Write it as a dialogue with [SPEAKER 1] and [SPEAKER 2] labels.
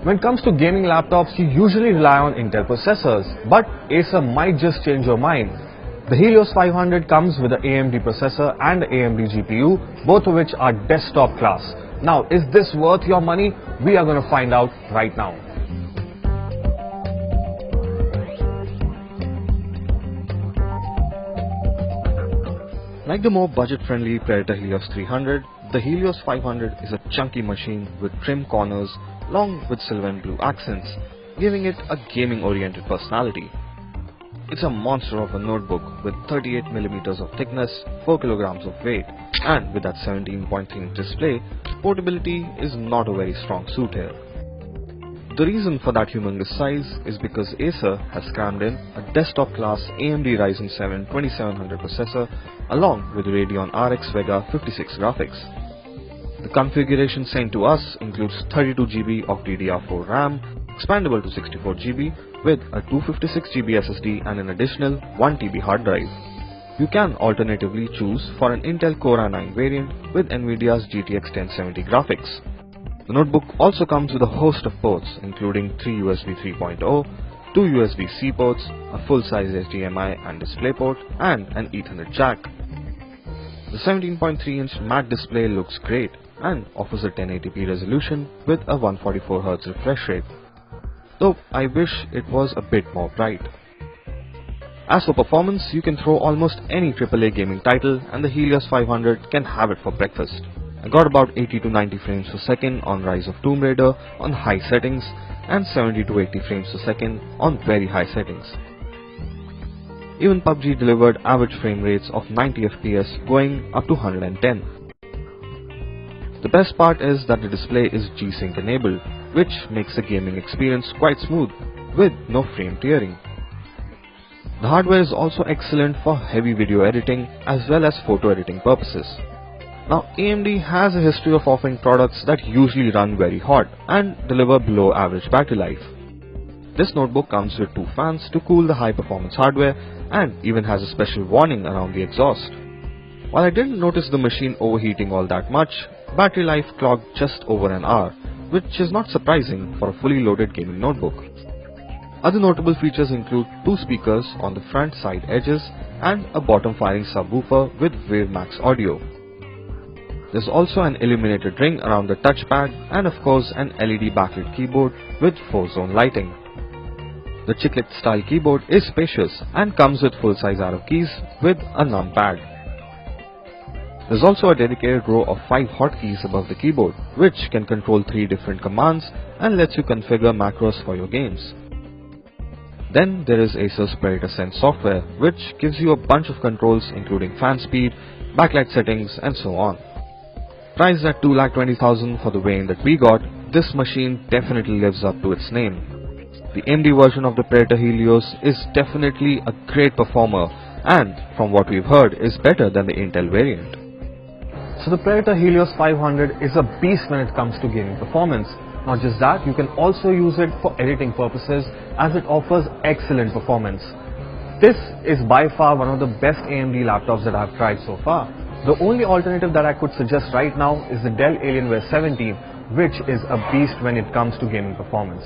[SPEAKER 1] When it comes to gaming laptops, you usually rely on Intel processors, but Acer might just change your mind. The Helios 500 comes with an AMD processor and AMD GPU, both of which are desktop class. Now, is this worth your money? We are going to find out right now. Like the more budget-friendly Predator Helios 300, the Helios 500 is a chunky machine with trim corners along with silver and blue accents, giving it a gaming-oriented personality. It's a monster of a notebook with 38mm of thickness, 4 kg of weight, and with that 17.3-inch display, portability is not a very strong suit here. The reason for that humongous size is because Acer has crammed in a desktop-class AMD Ryzen 7 2700 processor along with Radeon RX Vega 56 graphics. The configuration sent to us includes 32GB of DDR4 RAM, expandable to 64GB with a 256GB SSD and an additional 1TB hard drive. You can alternatively choose for an Intel Core i9 variant with Nvidia's GTX 1070 graphics. The notebook also comes with a host of ports including 3 USB 3.0, 2 USB-C ports, a full-size HDMI and DisplayPort, and an Ethernet jack. The 17.3-inch matte display looks great and offers a 1080p resolution with a 144Hz refresh rate, though I wish it was a bit more bright. As for performance, you can throw almost any AAA gaming title and the Helios 500 can have it for breakfast. I got about 80 to 90 frames per second on Rise of Tomb Raider on high settings and 70 to 80 frames per second on very high settings. Even PUBG delivered average frame rates of 90 FPS going up to 110. The best part is that the display is G-Sync enabled, which makes the gaming experience quite smooth with no frame tearing. The hardware is also excellent for heavy video editing as well as photo editing purposes. Now, AMD has a history of offering products that usually run very hot and deliver below average battery life. This notebook comes with 2 fans to cool the high performance hardware and even has a special warning around the exhaust. While I didn't notice the machine overheating all that much, battery life clocked just over an hour, which is not surprising for a fully loaded gaming notebook. Other notable features include 2 speakers on the front side edges and a bottom firing subwoofer with WaveMax audio. There's also an illuminated ring around the touchpad and of course an LED backlit keyboard with 4-zone lighting. The chiclet style keyboard is spacious and comes with full-size arrow keys with a numpad. There's also a dedicated row of 5 hotkeys above the keyboard, which can control 3 different commands and lets you configure macros for your games. Then there is Acer's Predator Sense software, which gives you a bunch of controls including fan speed, backlight settings, and so on. Priced at 2,20,000 for the variant that we got, this machine definitely lives up to its name. The AMD version of the Predator Helios is definitely a great performer and, from what we've heard, is better than the Intel variant. So the Predator Helios 500 is a beast when it comes to gaming performance. Not just that, you can also use it for editing purposes as it offers excellent performance. This is by far one of the best AMD laptops that I've tried so far. The only alternative that I could suggest right now is the Dell Alienware 17, which is a beast when it comes to gaming performance.